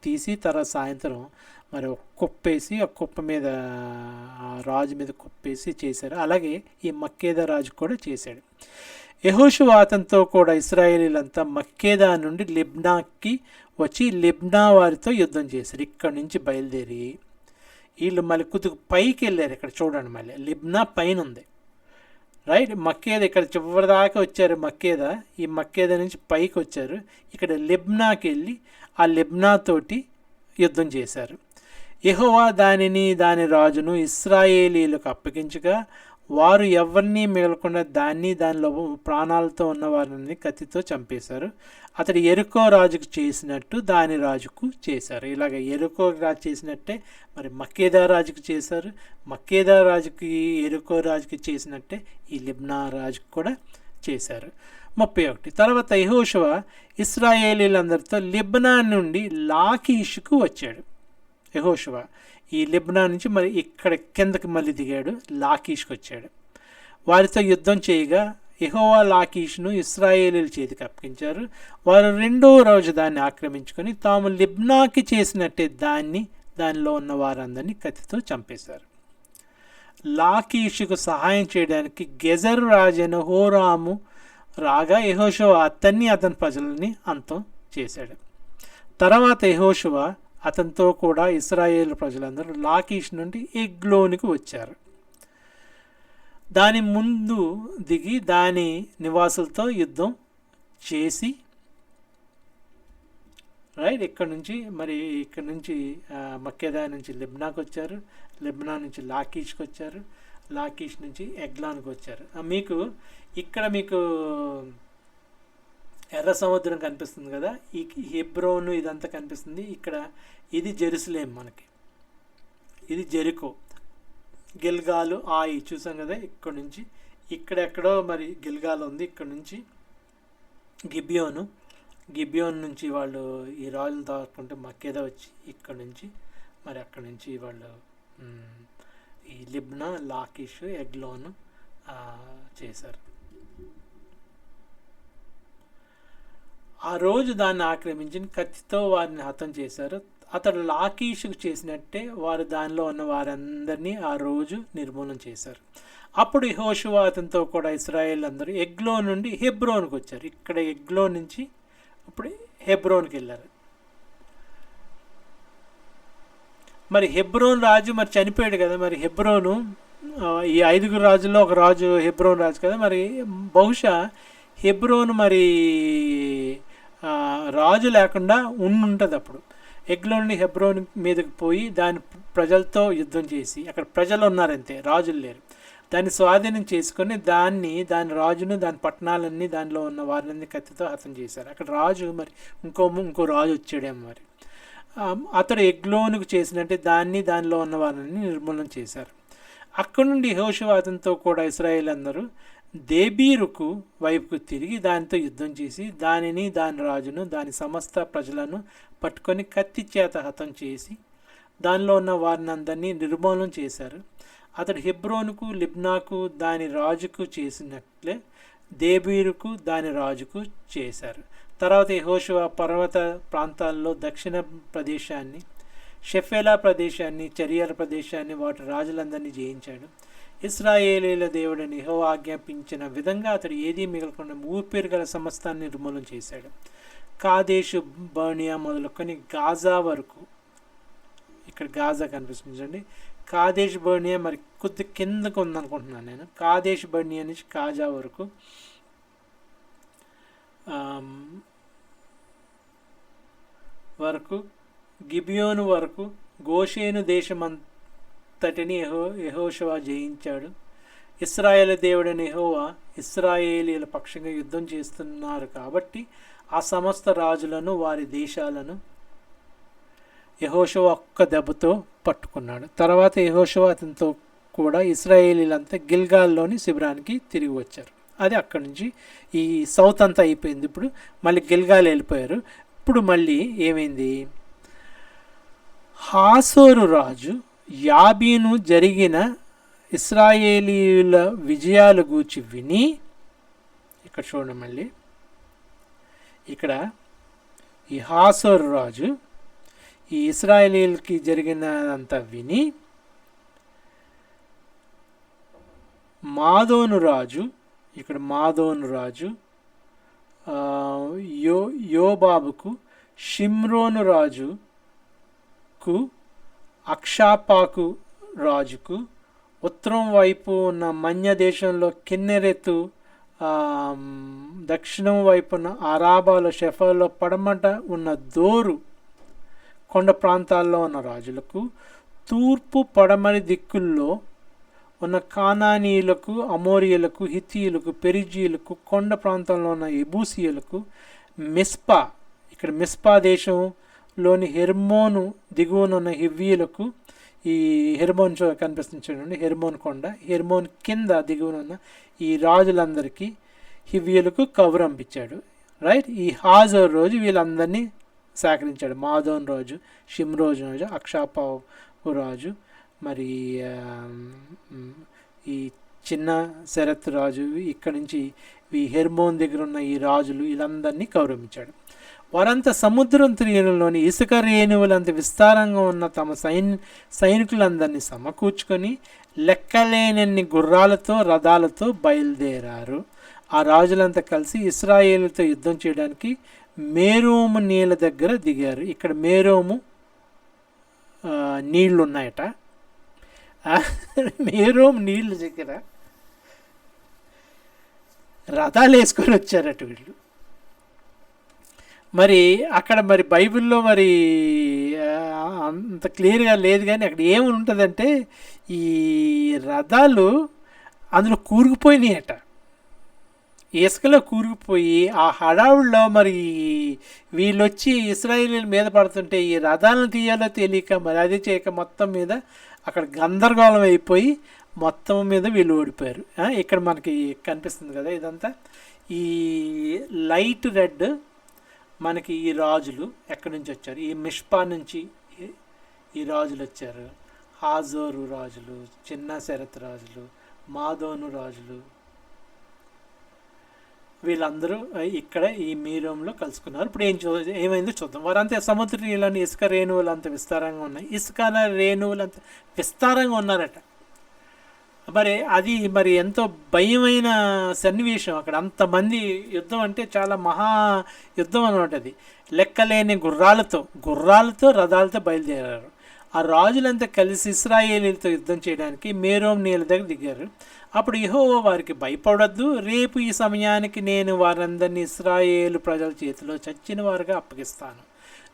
A: తీసి తర్వాత సాయంత్రం మరి ఒక కుప్పేసి ఆ కుప్ప మీద రాజు మీద కుప్పేసి చేశారు. అలాగే ఈ మక్కేదా రాజు కూడా చేశాడు. యెహోషువ అతనితో కూడా ఇశ్రాయేలీలంతా మక్కేదా నుండి లిబ్నాకి వచ్చి లిబ్నా వారితో యుద్ధం చేశారు. ఇక్కడ నుంచి బయలుదేరి వీళ్ళు మళ్ళీ కొద్దిగా పైకి వెళ్ళారు. ఇక్కడ చూడండి, మళ్ళీ లిబ్నా పైన ఉంది, రైట్. మక్కేదా ఇక్కడ చివరి దాకా వచ్చారు. మక్కేదా, ఈ మక్కేదా నుంచి పైకి వచ్చారు. ఇక్కడ లిబ్నాకి వెళ్ళి ఆ లిబ్నాతోటి యుద్ధం చేశారు. యెహోవా దానిని దాని రాజును ఇశ్రాయేలీలకు అప్పగించగా వారు ఎవరిని మిగలకుండా దాన్ని దానిలో ప్రాణాలతో ఉన్న వారిని కత్తితో చంపేశారు. అతడు యెరికో రాజుకు చేసినట్టు దాని రాజుకు చేశారు. ఇలాగ యెరికో రాజు చేసినట్టే మరి మక్కేదా రాజుకు చేశారు. మక్కేదా రాజుకి యెరికో రాజుకి చేసినట్టే ఈ లిబ్నా రాజుకు కూడా చేశారు. 31 తర్వాత యెహోషువ ఇశ్రాయేలీలందరితో లిబ్నా నుండి లాకీషుకు వచ్చాడు. యెహోషువ ఈ లిబ్నా నుంచి మరి ఇక్కడ కిందకి మళ్ళీ దిగాడు, లాకీష్కి వచ్చాడు. వారితో యుద్ధం చేయగా యెహోవా లాకీష్ను ఇశ్రాయేలీల చేతికి అప్పగించారు. వారు రెండో రోజు దాన్ని ఆక్రమించుకొని తాము లిబ్నాకి చేసినట్టే దానిలో ఉన్న వారందరినీ కత్తితో చంపేశారు. లాకీషుకు సహాయం చేయడానికి గెజరు రాజైన హోరాము రాగా యెహోషువ అతన్ని అతని ప్రజలని అంతం చేశాడు. తర్వాత యెహోషువ అతనితో కూడా ఇశ్రాయేల్ ప్రజలందరూ లాకీష్ నుండి ఎగ్లోనికి వచ్చారు. దాని ముందు దిగి దాని నివాసులతో యుద్ధం చేసి, రైట్, ఇక్కడ నుంచి మక్కేదా నుంచి లిబ్నాకి వచ్చారు, లిబ్నా నుంచి లాకీష్కి వచ్చారు, లాకీష్ నుంచి ఎగ్లాన్కి వచ్చారు. మీకు ఎర్ర సముద్రం కనిపిస్తుంది కదా, ఈ హెబ్రోను ఇదంతా కనిపిస్తుంది. ఇక్కడ ఇది జెరూసలేం, మనకి ఇది జెరికో, గిల్గాలు ఆయి చూసాం కదా. ఇక్కడ నుంచి ఇక్కడెక్కడో మరి గిల్గాల్ ఉంది. ఇక్కడ నుంచి గిబియోన్ నుంచి వాళ్ళు ఈ రాజులు దాక్కుంటే మక్కేదా వచ్చి ఇక్కడ నుంచి మరి అక్కడ నుంచి వాళ్ళు ఈ లిబ్నా, లాకీష్, ఎగ్లోను చేశారు. ఆ రోజు దాన్ని ఆక్రమించి కత్తితో వారిని హతం చేశారు. అతడు లాకీషుకు చేసినట్టే వారు దానిలో ఉన్న వారందరినీ ఆ రోజు నిర్మూలన చేశారు. అప్పుడు యెహోషువ అతనితో కూడా ఇశ్రాయేల్ అందరూ ఎగ్లో నుండి హెబ్రోన్కి వచ్చారు. ఇక్కడ ఎగ్లో నుంచి ఇప్పుడు హెబ్రోన్కి వెళ్ళారు. మరి హెబ్రోన్ రాజు మరి చనిపోయాడు కదా. మరి హెబ్రోను ఈ 5 రాజుల్లో ఒక రాజు హెబ్రోన్ రాజు కదా. మరి బహుశా హెబ్రోను మరి రాజు లేకుండా ఉంటుంది. అప్పుడు ఎగ్లో నుండి హెబ్రోన్ మీదకి పోయి దాని ప్రజలతో యుద్ధం చేసి, అక్కడ ప్రజలు ఉన్నారంతే, రాజులు లేరు, దాన్ని స్వాధీనం చేసుకొని దాని రాజును, దాని పట్టణాలన్నీ, దానిలో ఉన్న వారిని కత్తితో హతం చేశారు. అక్కడ రాజు మరి ఇంకో రాజు వచ్చాడేమో. మరి అతడు ఎగ్లోనుకు చేసినట్టే దానిలో ఉన్న వారిని నిర్మూలన చేశారు. అక్కడ నుండి యెహోషువ అతనితో కూడా ఇశ్రాయేల్ అందరూ దేబీరుకు వైపుకు తిరిగి దానితో యుద్ధం చేసి దానిని, దాని రాజును, దాని సమస్త ప్రజలను పట్టుకొని కత్తి చేత హతం చేసి దానిలో ఉన్న వారిని అందరినీ నిర్మూలన చేశారు. అతడు హెబ్రోనుకు, లిబ్నాకు, దాని రాజుకు చేసినట్లే దేబీరుకు, దాని రాజుకు చేశారు. తర్వాత యెహోషువ పర్వత ప్రాంతాల్లో దక్షిణ ప్రదేశాన్ని, షెఫేలా ప్రదేశాన్ని, చరియల ప్రదేశాన్ని, వాటి రాజులందరినీ జయించాడు. ఇశ్రాయేలీల దేవుడిని యెహోవా ఆజ్ఞాపించిన విధంగా అతడు ఏదీ మిగలకుండా ఊపిరి గల సమస్తాన్ని నిర్మూలన చేశాడు. కాదేశు బర్నియా మొదలుకొని గాజా వరకు, ఇక్కడ గాజా కనిపిస్తుంది, కాదేశ్ బర్నియా మరి కొద్ది కిందకు ఉందనుకుంటున్నాను నేను. కాదేశ్ బర్నియా నుంచి కాజా వరకు గిబియోను వరకు, గోషేను దేశమంతా అంతటిని యెహోషువ జయించాడు. ఇశ్రాయేలు దేవుడైన యెహోవా ఇశ్రాయేలీల పక్షంగా యుద్ధం చేస్తున్నారు కాబట్టి ఆ సమస్త రాజులను వారి దేశాలను యెహోషువ ఒక్క దెబ్బతో పట్టుకున్నాడు. తర్వాత యెహోషువ అతనితో కూడా ఇశ్రాయేలీలంతా గిల్గాల్లోని శిబిరానికి తిరిగి వచ్చారు. అది అక్కడి నుంచి ఈ సౌత్ అంతా అయిపోయింది. ఇప్పుడు మళ్ళీ గిల్గాల్ వెళ్ళిపోయారు. ఇప్పుడు మళ్ళీ ఏమైంది, హాసోరు రాజు యాబీను జరిగిన ఇశ్రాయేలీల విజయాల గూర్చి విని, ఇక్కడ చూడండి మళ్ళీ ఇక్కడ ఈ హాసోరు రాజు ఈ ఇశ్రాయేలీలకి జరిగినంత విని మాదోను రాజు, ఇక్కడ మాదోను రాజు యోబాబుకు, షిమ్రోను రాజుకు, అక్షాపాకు రాజుకు, ఉత్తరం వైపు ఉన్న మన్య దేశంలో కిన్నెరెతు, దక్షిణం వైపున అరాబాలో, షెఫాలో, పడమట ఉన్న దోరు కొండ ప్రాంతాల్లో ఉన్న రాజులకు, తూర్పు పడమరి దిక్కుల్లో ఉన్న కానానీయులకు, అమోరియలకు, హిత్తీయులకు, పెరిజీయులకు, కొండ ప్రాంతంలో ఉన్న ఎబూసీయులకు, మిస్పా, ఇక్కడ మిస్పా దేశంలోని హెర్మోను దిగువనున్న హివ్వీయులకు, ఈ హెర్మోన్ కనిపిస్తుంది చూడండి, హెర్మోన్ కొండ, హెర్మోన్ కింద దిగువనున్న ఈ రాజులందరికీ హివ్వీయులకు కౌరంపించాడు. రైట్. ఈ హాజర్ రోజు వీళ్ళందరినీ సేకరించాడు. మాదోన్ రాజు, షిమ్రోజు రాజు, అక్షాపావు రాజు, మరి ఈ చిన్న శరత్ రాజు, ఇక్కడి నుంచి ఈ హెర్మోన్ దగ్గర ఉన్న ఈ రాజులు వీళ్ళందరినీ కౌరవించాడు. వారంతా సముద్రం తీరంలోని ఇసుక రేణువులంత విస్తారంగా ఉన్న తమ సైనికులందరినీ సమకూర్చుకొని లెక్కలేనన్ని గుర్రాలతో రథాలతో బయలుదేరారు. ఆ రాజులంతా కలిసి ఇశ్రాయేలుతో యుద్ధం చేయడానికి మేరోము నీళ్ళ దగ్గర దిగారు. ఇక్కడ మేరోము నీళ్లు ఉన్నాయట. మేరోము నీళ్ళ దగ్గర రథాలు వేసుకొని వచ్చారట వీళ్ళు. మరి అక్కడ మరి బైబిల్లో మరి అంత క్లియర్గా లేదు, కానీ అక్కడ ఏమి ఉంటుందంటే ఈ రథాలు అందులో కూరుకుపోయినాయట, ఇసుకలో కూరుకుపోయి ఆ హడావుల్లో మరి వీళ్ళొచ్చి ఇశ్రాయేలీల మీద పడుతుంటే ఈ రథాలను తీయాలో తెలియక మరి అది చేయక మొత్తం మీద అక్కడ గందరగోళం అయిపోయి మొత్తం మీద వీళ్ళు ఓడిపోయారు. ఇక్కడ మనకి కనిపిస్తుంది కదా ఇదంతా. ఈ లైట్ రెడ్ మనకి ఈ రాజులు ఎక్కడి నుంచి వచ్చారు, ఈ మిష్పా నుంచి ఈ రాజులు వచ్చారు. హాజోరు రాజులు, చిన్న శరత్ రాజులు, మాదోను రాజులు, వీళ్ళందరూ ఇక్కడ ఈ మీరంలో కలుసుకున్నారు. ఇప్పుడు ఏమైందో చూద్దాం. వారంతా సముద్ర నీళ్ళని ఇసుక రేణువులు అంత విస్తారంగా ఉన్నాయి. ఇసుక రేణువులు అంత విస్తారంగా ఉన్నారట. మరి ఎంతో భయమైన సన్నివేశం అక్కడ. అంతమంది యుద్ధం అంటే చాలా మహా యుద్ధం అనమాట. అది లెక్కలేని గుర్రాలతో రథాలతో బయలుదేరారు. ఆ రాజులంతా కలిసి ఇశ్రాయేలీలతో యుద్ధం చేయడానికి మేరోం నీళ్ళ దగ్గర దిగారు. అప్పుడు యెహోవా వారికి భయపడొద్దు, రేపు ఈ సమయానికి నేను వారందరినీ ఇశ్రాయేలు ప్రజల చేతిలో చచ్చిన వారుగా అప్పగిస్తాను.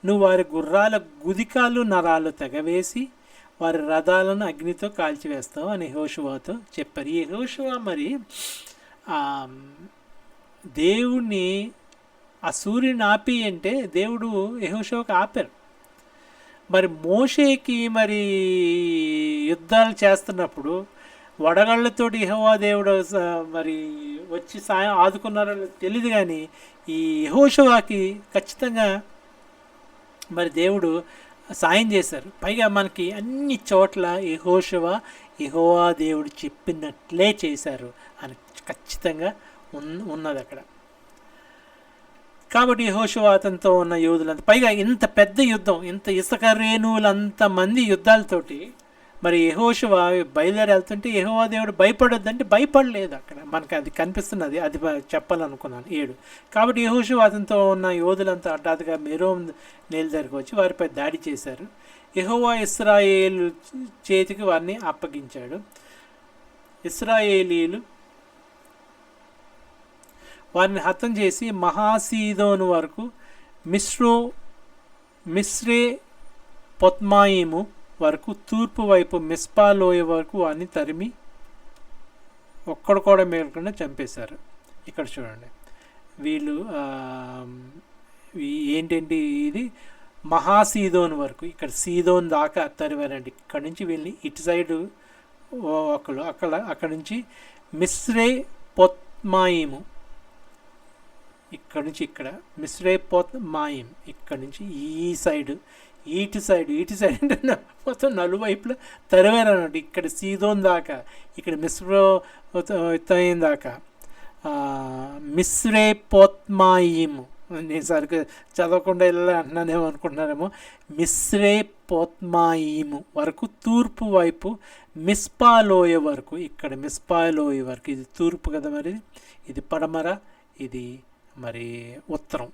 A: నువ్వు వారి గుర్రాల గుదికాలు నరాలు తెగవేసి వారి రథాలను అగ్నితో కాల్చివేస్తావు అని యెహోషువతో చెప్పారు. ఈ యెహోషువ మరి దేవుణ్ణి ఆ సూర్యుని ఆపి అంటే దేవుడు యెహోషువకు ఆపారు. మరి మోషేకి మరి యుద్ధాలు చేస్తున్నప్పుడు వడగళ్ళతోటి యెహోవా దేవుడు మరి వచ్చి సాయం ఆదుకున్నారో తెలియదు, కానీ ఈ యెహోషువకి ఖచ్చితంగా మరి దేవుడు సాయం చేశారు. పైగా మనకి అన్ని చోట్ల యెహోవా దేవుడు చెప్పినట్లే చేశారు అని ఖచ్చితంగా ఉన్నది అక్కడ. కాబట్టి యెహోషువ అతనితో ఉన్న యోధులంతా, పైగా ఇంత పెద్ద యుద్ధం, ఇంత ఇసుక రేణువులంత మంది యుద్ధాలతోటి మరి యెహోషువ బయలుదేరి వెళ్తుంటే యెహోవా దేవుడు భయపడొద్దంటే భయపడలేదు. అక్కడ మనకి అది కనిపిస్తున్నది, అది చెప్పాలనుకున్నాను 7. కాబట్టి యెహోషువ అతనితో ఉన్న యోధులంతా హఠాత్తుగా మేరోం నీళ్ళ దగ్గరికి వచ్చి వారిపై దాడి చేశారు. యెహోవా ఇశ్రాయేలు చేతికి వారిని అప్పగించాడు. ఇశ్రాయేలీలు వారిని హతం చేసి మహాసీదోను వరకు మిస్రే పొత్మాయిము వరకు, తూర్పు వైపు మిస్పా లోయ వరకు వారిని తరిమి ఒక్కడు కూడా మిగలకుండా చంపేశారు. ఇక్కడ చూడండి, వీళ్ళు ఏంటంటే ఇది మహాసీదోన్ వరకు, ఇక్కడ సీదోన్ దాకా తరివారండి. ఇక్కడ నుంచి వెళ్ళి ఇటు సైడు ఒకళ్ళు, అక్కడ నుంచి మిస్రే పొత్మాయిము, ఇక్కడ నుంచి ఇక్కడ మిస్రే పొత్మాయిం, ఇక్కడ నుంచి ఈ సైడు ఇటు సైడ్ అంటే మొత్తం నలువైపులా తరివారు అన్నట్టు. ఇక్కడ సీదోన్ దాకా, ఇక్కడ మిస్రో దాకా, మిస్రే పొత్మాయిము, నేను సరిగ్గా చదవకుండా వెళ్ళాలి అంటున్నానేమో అనుకుంటున్నారేమో, మిస్రే పొత్మాయిము వరకు, తూర్పు వైపు మిస్పా లోయ వరకు, ఇక్కడ మిస్పా లోయ వరకు, ఇది తూర్పు కదా మరి, ఇది పడమర, ఇది మరి ఉత్తరం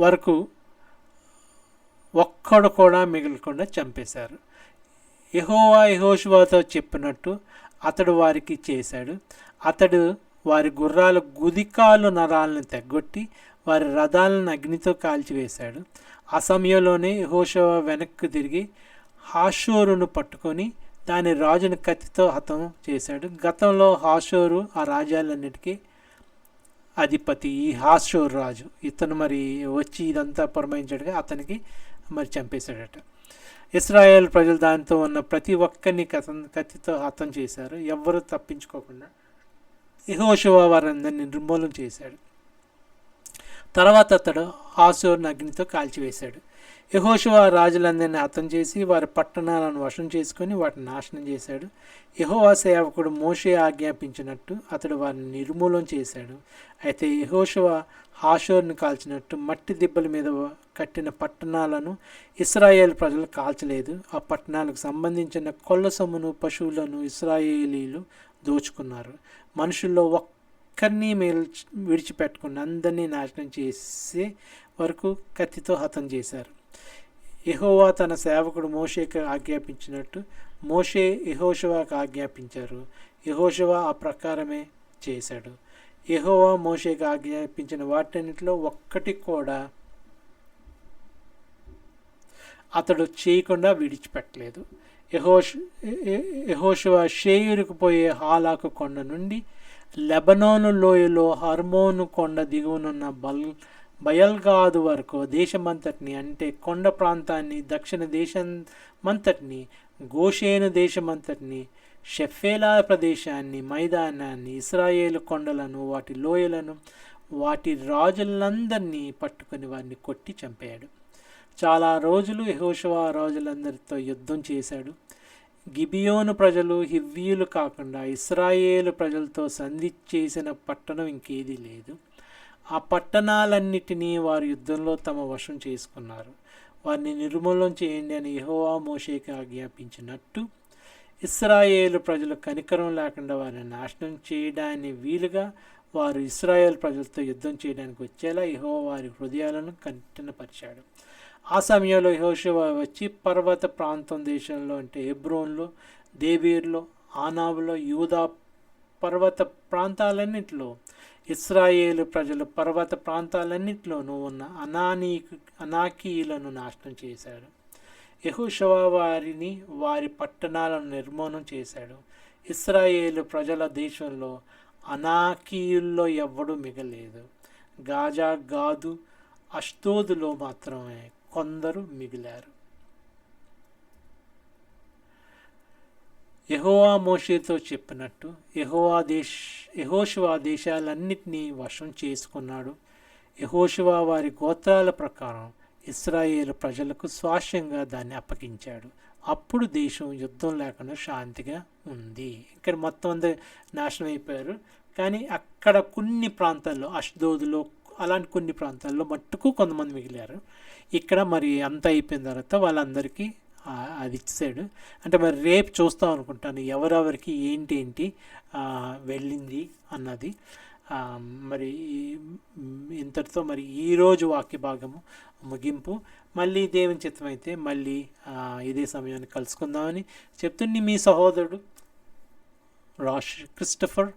A: వరకు ఒక్కడు కూడా మిగలకుండా చంపేశారు. యెహోవా యెహోషువతో చెప్పినట్టు అతడు వారికి చేశాడు. అతడు వారి గుర్రాల గుదికాలు నరాలను తెగ్గొట్టి వారి రథాలను అగ్నితో కాల్చివేశాడు. ఆ సమయంలోనే యెహోషువ వెనక్కు తిరిగి హాసోరును పట్టుకొని దాని రాజును కత్తితో హతం చేశాడు. గతంలో హాసోరు ఆ రాజ్యాలన్నిటికీ అధిపతి. ఈ హాసోరు రాజు, ఇతను మరి వచ్చి ఇదంతా పురమాయించాడుగా, అతనికి మరి చంపేశాడట. ఇశ్రాయేల్ ప్రజలు దానితో ఉన్న ప్రతి ఒక్కరిని కత్తితో హతం చేశారు. ఎవ్వరూ తప్పించుకోకుండా యెహోషువ వారందరిని నిర్మూలన చేశాడు. తర్వాత అతడు హాసోరును అగ్నితో కాల్చివేశాడు. యెహోషువ రాజులందరినీ హతం చేసి వారి పట్టణాలను వశం చేసుకొని వాటిని నాశనం చేశాడు. యెహోవా సేవకుడు మోషే ఆజ్ఞాపించినట్టు అతడు వారిని నిర్మూలన చేశాడు. అయితే యెహోషువ హాసోరును కాల్చినట్టు మట్టి దిబ్బల మీద కట్టిన పట్టణాలను ఇశ్రాయేల్ ప్రజలు కాల్చలేదు. ఆ పట్టణాలకు సంబంధించిన కొల్ల సొమ్మును, పశువులను ఇశ్రాయేలీలు దోచుకున్నారు. మనుషుల్లో ఒక్కరిని విడిచిపెట్టకుండా అందరినీ నాశనం చేసే వరకు కత్తితో హతం చేశారు. యెహోవా తన సేవకుడు మోషేకు ఆజ్ఞాపించినట్టు మోషే యెహోషువకు ఆజ్ఞాపించారు. యెహోషువ ఆ ప్రకారమే చేశాడు. యెహోవా మోషేకు ఆజ్ఞాపించిన వాటన్నిటిలో ఒక్కటి కూడా అతడు చేయకుండా విడిచిపెట్టలేదు. యెహోషువ షేయురుకు పోయే హాలాకు కొండ నుండి లెబనోను లోయలో హర్మోను కొండ దిగువనున్న బయల్గాదు వరకు దేశమంతటిని, అంటే కొండ ప్రాంతాన్ని, దక్షిణ దేశమంతటిని, గోషేను దేశమంతటిని, షెఫేలా ప్రదేశాన్ని, మైదానాన్ని, ఇశ్రాయేలు కొండలను, వాటి లోయలను, వాటి రాజులందరినీ పట్టుకొని వారిని కొట్టి చంపాడు. చాలా రోజులు యెహోషువ రాజులందరితో యుద్ధం చేశాడు. గిబియోను ప్రజలు హివ్వీయులు కాకుండా ఇశ్రాయేలు ప్రజలతో సంధి చేసిన పట్టణం ఇంకేదీ లేదు. ఆ పట్టణాలన్నిటినీ వారు యుద్ధంలో తమ వశం చేసుకున్నారు. వారిని నిర్మూలన చేయండి అని యెహోవా మోషేకి ఆజ్ఞాపించినట్టు ఇశ్రాయేలు ప్రజలు కనికరం లేకుండా వారిని నాశనం చేయడానికి వీలుగా వారు ఇశ్రాయేల్ ప్రజలతో యుద్ధం చేయడానికి వచ్చేలా యెహోవా వారి హృదయాలను కఠినపరిచాడు. ఆ సమయంలో యెహోషువ వచ్చి పర్వత ప్రాంతం దేశంలో, అంటే హెబ్రోన్లో, దేబీర్లో, ఆనాబులో, యూదా పర్వత ప్రాంతాలన్నింటిలో, ఇశ్రాయేలు ప్రజలు పర్వత ప్రాంతాలన్నింటిలోనూ ఉన్న అనాకీయులను నాశనం చేశాడు. యెహోషువ వారిని, వారి పట్టణాలను నిర్మూలన చేశాడు. ఇశ్రాయేలు ప్రజల దేశంలో అనాకీయుల్లో ఎవ్వడూ మిగలేదు. గాజా, గాదు, అష్దోదులో మాత్రమే కొందరు మిగిలారు. యెహోవా మోషేతో చెప్పినట్టు యెహోషువ దేశాలన్నిటినీ వశం చేసుకున్నాడు. యెహోషువ వారి గోత్రాల ప్రకారం ఇశ్రాయేలు ప్రజలకు స్వాస్యంగా దాన్ని అప్పగించాడు. అప్పుడు దేశం యుద్ధం లేకుండా శాంతిగా ఉంది. ఇక్కడ మొత్తం అంతా నాశనం అయిపోయారు. కానీ అక్కడ కొన్ని ప్రాంతాల్లో, అష్దోదులో అలాంటి కొన్ని ప్రాంతాల్లో మట్టుకు కొంతమంది మిగిలారు. ఇక్కడ మరి అంతా అయిపోయిన తర్వాత వాళ్ళందరికీ అది ఇచ్చాడు. అంటే మరి రేపు చూస్తాం అనుకుంటాను ఎవరెవరికి ఏంటి వెళ్ళింది అన్నది. మరి ఇంతటితో మరి ఈరోజు వాక్య భాగము ముగింపు. మళ్ళీ దేవుని చిత్తమైతే మళ్ళీ ఇదే సమయాన్ని కలుసుకుందామని చెప్తుంది మీ సహోదరుడు రాష్ క్రిస్టఫర్.